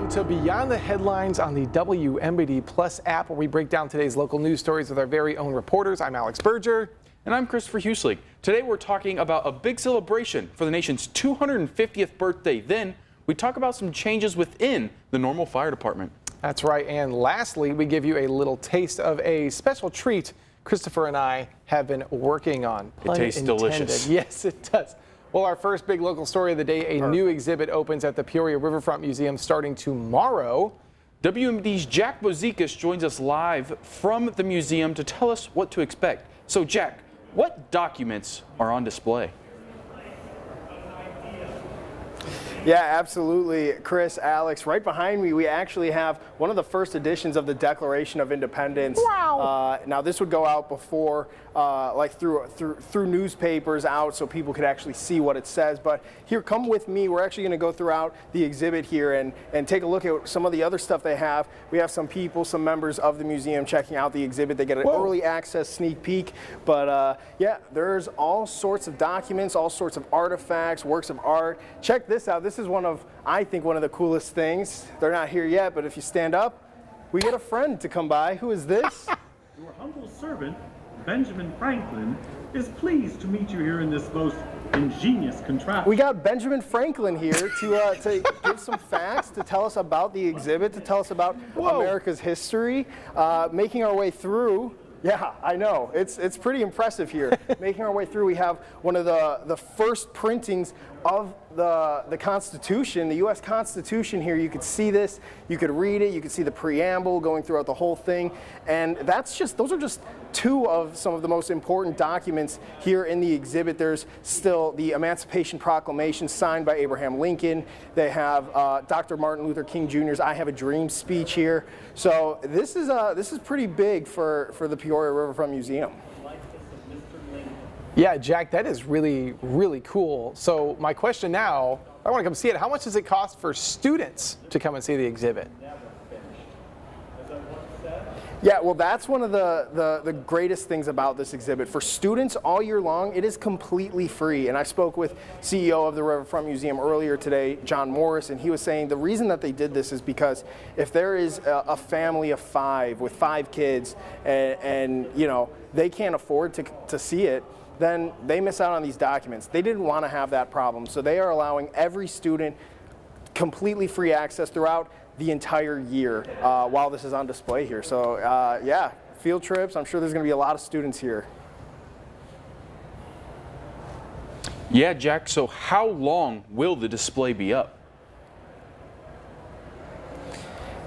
Welcome to Beyond the Headlines on the WMBD Plus app, where we break down today's local news stories with our very own reporters. I'm Alex Berger. And I'm Christopher Huselig. Today we're talking about a big celebration for the nation's 250th birthday. Then we talk about some changes within the Normal Fire Department. That's right. And lastly, we give you a little taste of a special treat Christopher and I have been working on. It tastes delicious. Yes, it does. Well, our first big local story of the day, a new exhibit opens at the Peoria Riverfront Museum starting tomorrow. WMBD's Jack Bozikas joins us live from the museum to tell us what to expect. So Jack, what documents are on display? Yeah, absolutely, Chris, Alex. Right behind me, we actually have one of the first editions of the Declaration of Independence. Wow. Now, this would go out before, like through newspapers out, so people could actually see what it says. But here, come with me. We're actually going to go throughout the exhibit here and take a look at some of the other stuff they have. We have some people, some members of the museum checking out the exhibit. They get an early access sneak peek. But yeah, there's all sorts of documents, all sorts of artifacts, works of art. Check this out. This is I think one of the coolest things. They're not here yet, but if you stand up, we get a friend to come by. Who is this? Your humble servant, Benjamin Franklin, is pleased to meet you here in this most ingenious contraption. We got Benjamin Franklin here to give some facts, to tell us about the exhibit, to tell us about America's history, making our way through. Yeah, I know. It's pretty impressive here. Making our way through, we have one of the first printings of the Constitution, the U.S. Constitution here. You could see this, you could read it, you could see the preamble going throughout the whole thing. And those are just two of some of the most important documents here in the exhibit. There's still the Emancipation Proclamation signed by Abraham Lincoln. They have Dr. Martin Luther King Jr.'s I Have a Dream speech here. So this is pretty big for the Peoria Riverfront Museum. Yeah, Jack, that is really, really cool. So my question now, I want to come see it. How much does it cost for students to come and see the exhibit? Yeah, well, that's one of the greatest things about this exhibit. For students all year long, it is completely free. And I spoke with CEO of the Riverfront Museum earlier today, John Morris, and he was saying the reason that they did this is because if there is a family of 5 with 5 kids and you know, they can't afford to see it, then they miss out on these documents. They didn't want to have that problem. So they are allowing every student completely free access throughout the entire year while this is on display here. So yeah, field trips, I'm sure there's going to be a lot of students here. Yeah, Jack, so how long will the display be up?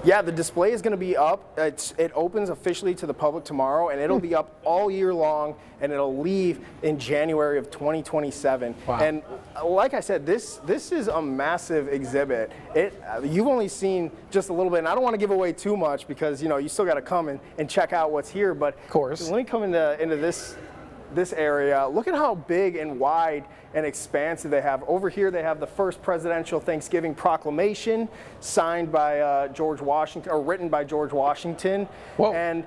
Yeah, the display is going to be up. It opens officially to the public tomorrow, and it'll be up all year long, and it'll leave in January of 2027. Wow. And like I said, this is a massive exhibit. You've only seen just a little bit, and I don't want to give away too much because you still got to come and check out what's here. But of course, let me come into this area. Look at how big and wide and expansive they have. Over here they have the first presidential Thanksgiving proclamation signed by George Washington, or written by George Washington. Whoa. And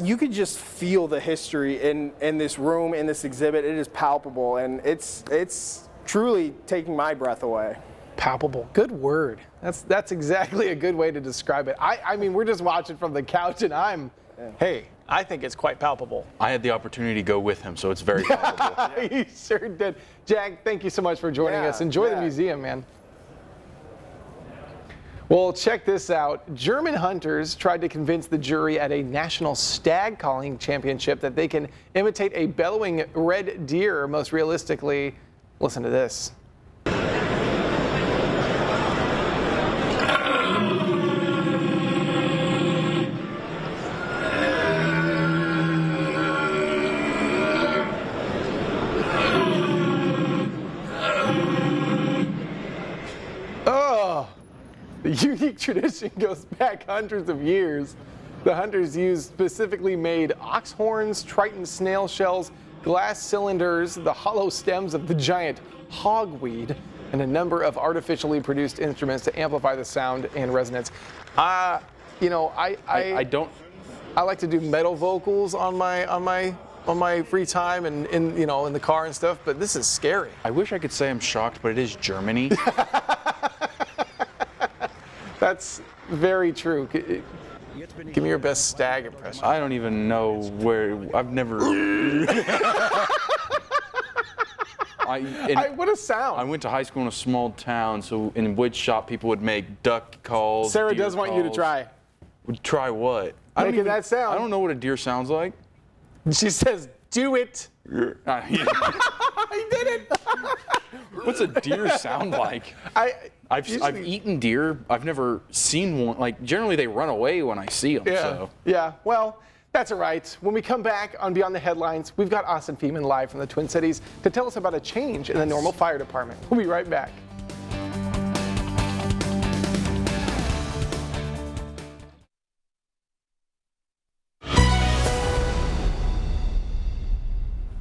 you could just feel the history in this room, in this exhibit. It is palpable, and it's truly taking my breath away. Palpable. Good word. That's exactly a good way to describe it. I mean, we're just watching from the couch, and hey, I think it's quite palpable. I had the opportunity to go with him, so it's very palpable. You sure did. Jack, thank you so much for joining us. Enjoy the museum, man. Well, check this out. German hunters tried to convince the jury at a national stag calling championship that they can imitate a bellowing red deer most realistically. Listen to this. The unique tradition goes back hundreds of years. The hunters used specifically made ox horns, Triton snail shells, glass cylinders, the hollow stems of the giant hogweed, and a number of artificially produced instruments to amplify the sound and resonance. I like to do metal vocals on my free time and in the car and stuff, but this is scary. I wish I could say I'm shocked, but it is Germany. That's very true. Give me your best stag impression. I don't even know where. I've never. What a sound. I went to high school in a small town, so in wood shop people would make duck calls. Sarah deer does want you to calls. try. Would try what? Making that sound. I don't know what a deer sounds like. She says, "Do it." I did it. What's a deer sound like? I've eaten deer. I've never seen one. Like generally they run away when I see them. Yeah. So. Yeah. Well, that's all right. When we come back on Beyond the Headlines, we've got Austin Feeman live from the Twin Cities to tell us about a change in the Normal Fire Department. We'll be right back.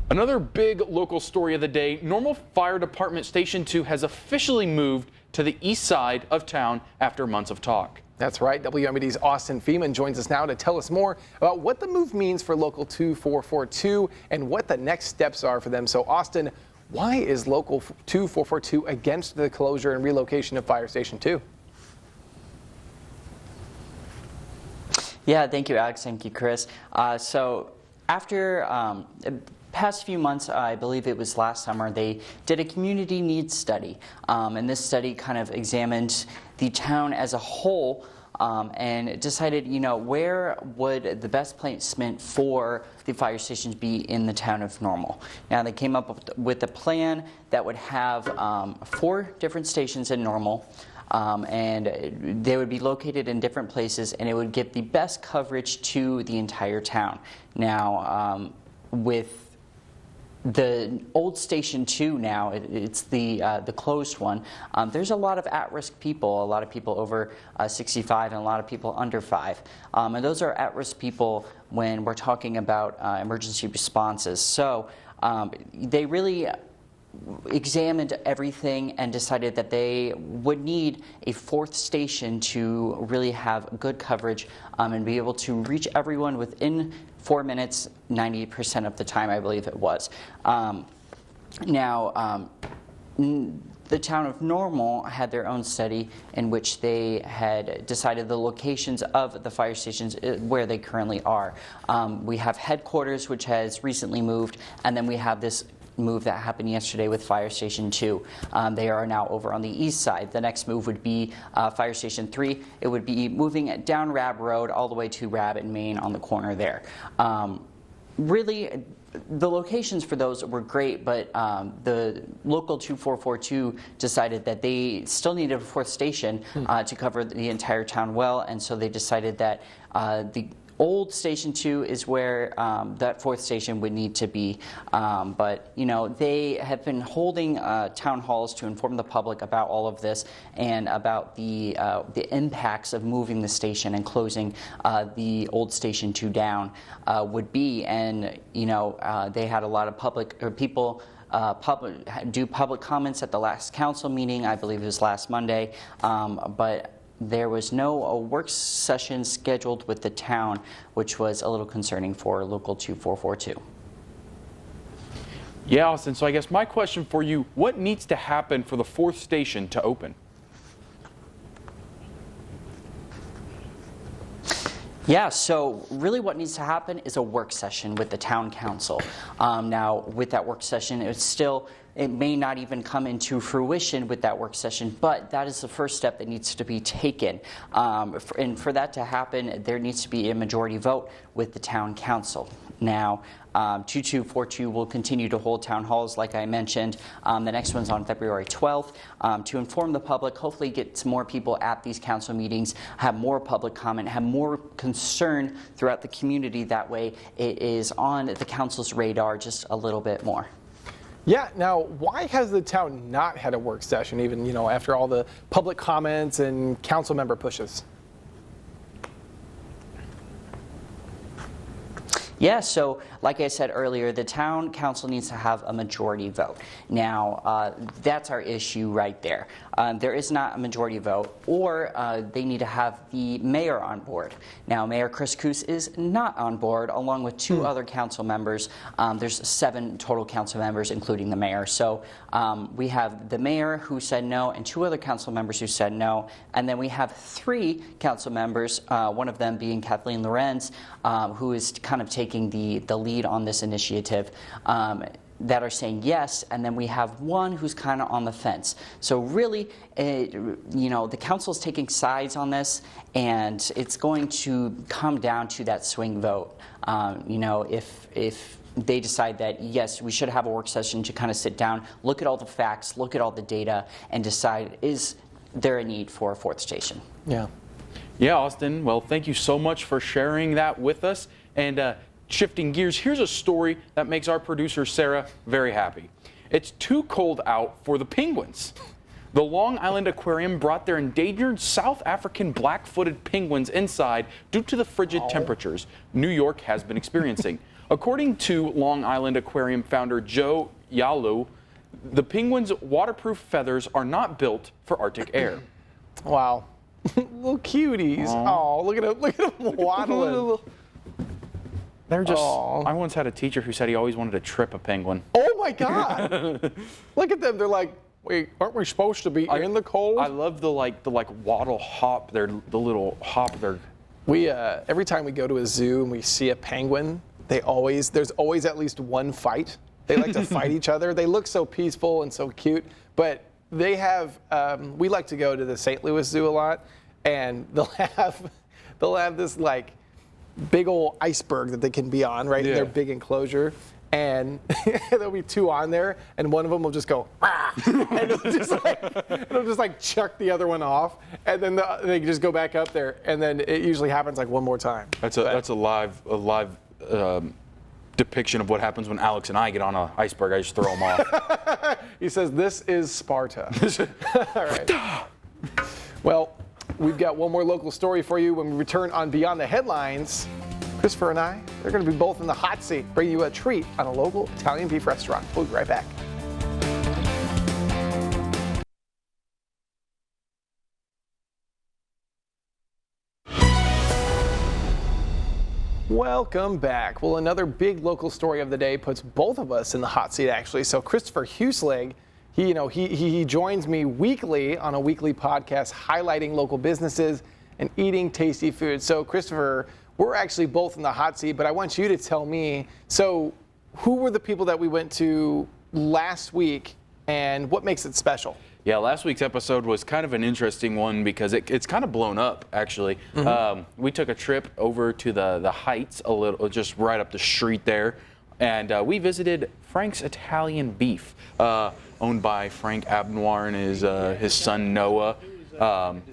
Another big local story of the day, Normal Fire Department Station 2 has officially moved to the east side of town after months of talk. That's right. WMBD's Austin Feeman joins us now to tell us more about what the move means for Local 2442 and what the next steps are for them. So, Austin, why is Local 2442 against the closure and relocation of Fire Station 2? Yeah, thank you, Alex. Thank you, Chris. So after past few months, I believe it was last summer, they did a community needs study. And this study kind of examined the town as a whole and decided, where would the best placement for the fire stations be in the town of Normal. Now, they came up with a plan that would have 4 different stations in Normal. And they would be located in different places, and it would give the best coverage to the entire town. Now, with the old Station 2 now, it's the closed one, there's a lot of at-risk people, a lot of people over 65 and a lot of people under 5. And those are at-risk people when we're talking about emergency responses. So they really examined everything and decided that they would need a 4th station to really have good coverage and be able to reach everyone within 4 minutes, 90% of the time, I believe it was. Now, the town of Normal had their own study in which they had decided the locations of the fire stations where they currently are. We have headquarters, which has recently moved, and then we have this move that happened yesterday with Fire Station 2. They are now over on the east side. The next move would be Fire Station 3. It would be moving down Rab Road all the way to Rab and Main on the corner there. Really, the locations for those were great, but the Local 2442 decided that they still needed a 4th station to cover the entire town well, and so they decided that the old Station 2 is where that 4th station would need to be. But, they have been holding town halls to inform the public about all of this and about the impacts of moving the station and closing the old Station 2 down would be. And, they had a lot of people do public comments at the last council meeting. I believe it was last Monday. But there was no work session scheduled with the town, which was a little concerning for Local 2442. Yeah, Austin, so I guess my question for you, what needs to happen for the 4th station to open? Yeah, so really what needs to happen is a work session with the town council. Now, with that work session, it may not even come into fruition with that work session, but that is the first step that needs to be taken. And for that to happen, there needs to be a majority vote with the town council. Now, 2242 will continue to hold town halls, like I mentioned. The next one's on February 12th to inform the public, hopefully get some more people at these council meetings, have more public comment, have more concern throughout the community. That way it is on the council's radar just a little bit more. Yeah, now, why has the town not had a work session, even, after all the public comments and council member pushes? Yeah, so like I said earlier, the town council needs to have a majority vote. Now, that's our issue right there. there is not a majority vote, or they need to have the mayor on board. Now, Mayor Chris Coos is not on board, along with 2 other council members. There's 7 total council members, including the mayor. So we have the mayor who said no, and 2 other council members who said no, and then we have 3 council members, one of them being Kathleen Lorenz, who is kind of taking the lead on this initiative, that are saying yes, and then we have 1 who's kind of on the fence. So really, the council is taking sides on this, and it's going to come down to that swing vote. If they decide that, yes, we should have a work session to kind of sit down, look at all the facts, look at all the data, and decide, is there a need for a 4th station? Yeah. Yeah, Austin. Well, thank you so much for sharing that with us. And shifting gears, here's a story that makes our producer, Sarah, very happy. It's too cold out for the penguins. The Long Island Aquarium brought their endangered South African black-footed penguins inside due to the frigid temperatures New York has been experiencing. According to Long Island Aquarium founder Joe Yalu, the penguins' waterproof feathers are not built for Arctic air. Wow. Little cuties. Oh, look at them waddling. They're just, Aw. I once had a teacher who said he always wanted to trip a penguin. Oh my God. Look at them. They're like, wait, aren't we supposed to be in the cold? I love the waddle hop, the little hop. We every time we go to a zoo and we see a penguin, there's always at least one fight. They like to fight each other. They look so peaceful and so cute, but they have. We like to go to the St. Louis Zoo a lot, and they'll have this like big old iceberg that they can be on, right? Yeah. In their big enclosure. And there'll be 2 on there, and one of them will just go, "Rah!" and it'll just like chuck the other one off, and then they just go back up there, and then it usually happens like one more time. That's a live depiction of what happens when Alex and I get on an iceberg. I just throw them off. He says, "This is Sparta." All right. Well, we've got one more local story for you when we return on Beyond the Headlines. Christopher and I, they're going to be both in the hot seat, bringing you a treat on a local Italian beef restaurant. We'll be right back. Welcome back. Well, another big local story of the day puts both of us in the hot seat, actually. So Christopher Hueslig, he joins me weekly on a weekly podcast highlighting local businesses and eating tasty food. So Christopher, we're actually both in the hot seat, but I want you to tell me, so who were the people that we went to last week and what makes it special? Yeah, last week's episode was kind of an interesting one because it's kind of blown up, actually. Mm-hmm. We took a trip over to the Heights, a little, just right up the street there, and we visited Frank's Italian Beef, owned by Frank Abnoir and his son Noah.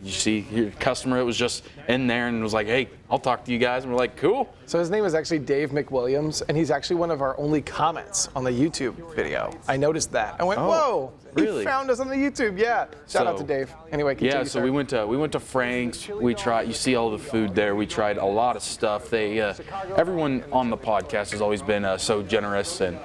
You see your customer that was just in there and was like, "Hey, I'll talk to you guys," and we're like, "Cool." So his name is actually Dave McWilliams, and he's actually one of our only comments on the YouTube video. I noticed that. I went, "Whoa, really? He found us on the YouTube." Yeah. Shout out to Dave. Anyway, continue. Yeah, so we went to Frank's. We tried. You see all the food there. We tried a lot of stuff. They everyone on the podcast has always been so generous, and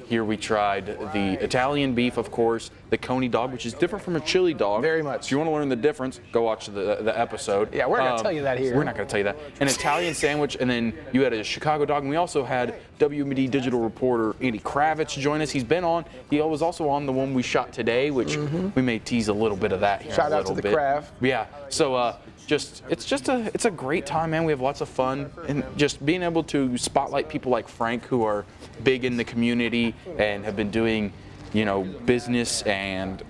here we tried the Italian beef, of course, the Coney dog, which is different from a chili dog. Very much. If you want to learn the difference, go watch the episode. Yeah, we're not gonna tell you that here. We're not going to tell you that. An Italian sandwich, and then you had a Chicago dog, and we also had WMD digital reporter Andy Kravitz join us. He's been on. He was also on the one we shot today, which we may tease a little bit of that here. Shout out to the Krav. Yeah. So it's a great time, man. We have lots of fun, and just being able to spotlight people like Frank who are big in the community and have been doing, business and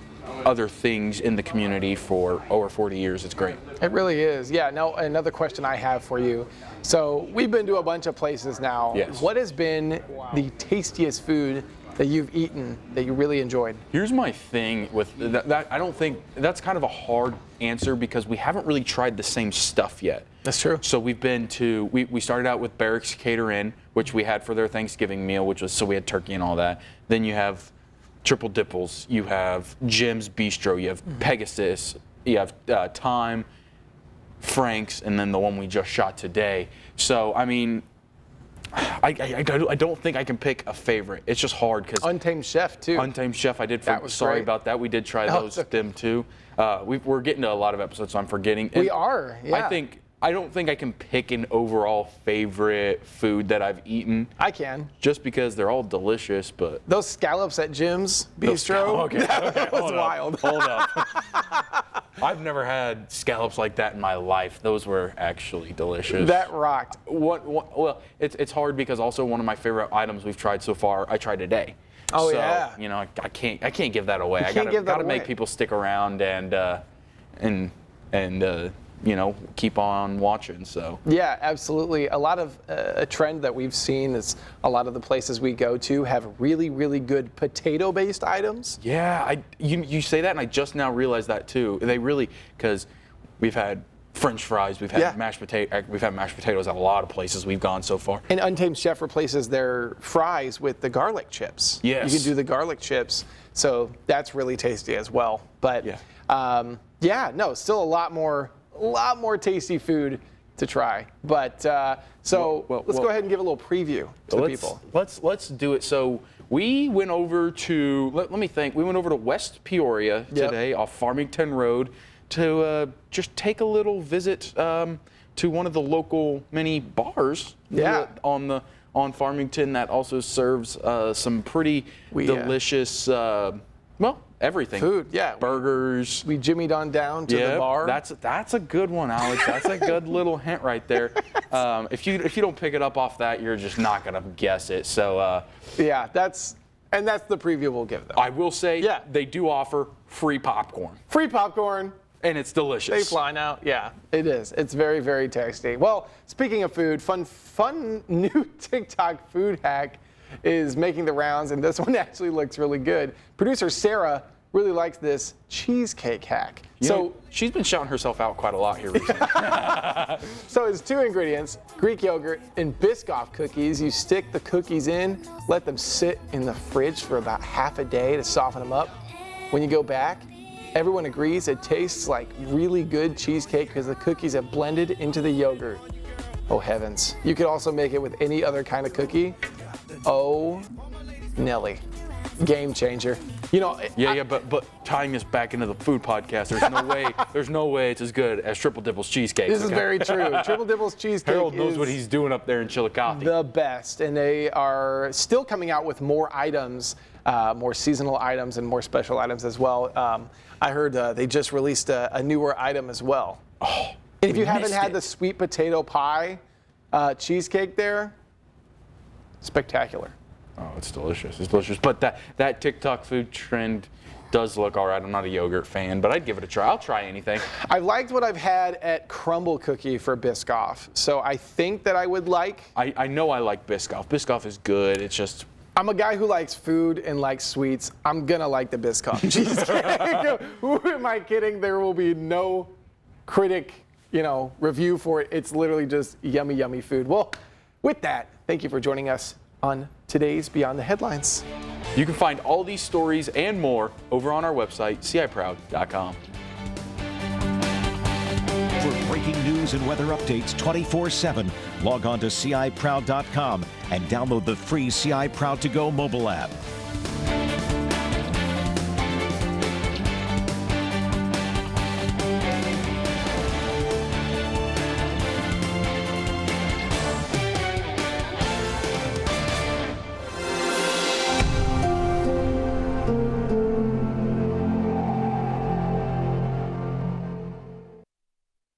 other things in the community for over 40 years. It's great. It really is. Yeah. Now, another question I have for you. So we've been to a bunch of places now. Yes. What has been the tastiest food that you've eaten that you really enjoyed? Here's my thing with that. I don't think that's kind of a hard answer because we haven't really tried the same stuff yet. That's true. So we've been to, we started out with Barracks Cater Inn, which we had for their Thanksgiving meal, so we had turkey and all that. Then you have Triple Dipples, you have Jim's Bistro, you have Pegasus, you have Time, Frank's, and then the one we just shot today. So, I mean, I don't think I can pick a favorite. It's just hard because Untamed Chef too. Untamed Chef, I did. That was Sorry great. about that. We did try Oh, them too. We're getting to a lot of episodes, so I'm forgetting. We are, yeah. I don't think I can pick an overall favorite food that I've eaten. I can. Just because they're all delicious, but Those scallops at Jim's Bistro, Okay, that was hold wild. Up, hold up. I've never had scallops like that in my life. Those were actually delicious. That rocked. Well, it's hard because also one of my favorite items we've tried so far, I tried today. Oh, so, yeah. You know, I can't give that away. I can't give that gotta make away. people stick around and you know, keep on watching. So Yeah, absolutely. A lot of a trend that we've seen is a lot of the places we go to have really, really good potato-based items. yeah, you say that, and I just now realized that too. They really, because we've had French fries, we've had Yeah. mashed potatoes at a lot of places we've gone so far. And Untamed Chef replaces their fries with the garlic chips. Yes. You can do the garlic chips, so that's really tasty as well. But Yeah. still a lot more tasty food to try. But let's go ahead and give a little preview to the people. Let's do it. So we went over to let me think. We went over to West Peoria today off Farmington Road to just take a little visit to one of the local mini bars on Farmington that also serves some pretty delicious everything. Food, yeah. Burgers. We jimmied on down to the bar. That's a good one, Alex. That's a good little hint right there. If you don't pick it up off that, you're just not gonna guess it. So that's the preview we'll give them. I will say, they do offer free popcorn, Free popcorn. and it's delicious. They fly now. Yeah, it is. It's very, very tasty. Well, speaking of food, fun new TikTok food hack is making the rounds, and this one actually looks really good. Producer Sarah really likes this cheesecake hack. So she's been shouting herself out quite a lot here recently. So it's 2 ingredients, Greek yogurt and Biscoff cookies. You stick the cookies in, let them sit in the fridge for about half a day to soften them up. When you go back, everyone agrees it tastes like really good cheesecake because the cookies have blended into the yogurt. Oh heavens. You could also make it with any other kind of cookie. Oh, Nelly. Game changer. You know, but tying this back into the food podcast, there's no way it's as good as Triple Dipple's cheesecake. this is very true. Triple Dipple's cheesecake Harold knows is what he's doing up there in Chillicothe. the best, and they are still coming out with more items, more seasonal items and more special items as well. I heard they just released a newer item as well. Oh, And if you haven't had the sweet potato pie cheesecake there, spectacular. Oh, it's delicious. It's delicious. But that TikTok food trend does look all right. I'm not a yogurt fan, but I'd give it a try. I'll try anything. I liked what I've had at Crumble Cookie for Biscoff, so I think that I would like. I know I like Biscoff. Biscoff is good. It's just I'm a guy who likes food and likes sweets. I'm gonna like the Biscoff cheesecake. Who am I kidding? There will be no critic, review for it. It's literally just yummy, yummy food. Well, with that, thank you for joining us on today's Beyond the Headlines. you can find all these stories and more over on our website, ciproud.com. For breaking news and weather updates 24/7, log on to ciproud.com and download the free CI Proud to Go mobile app.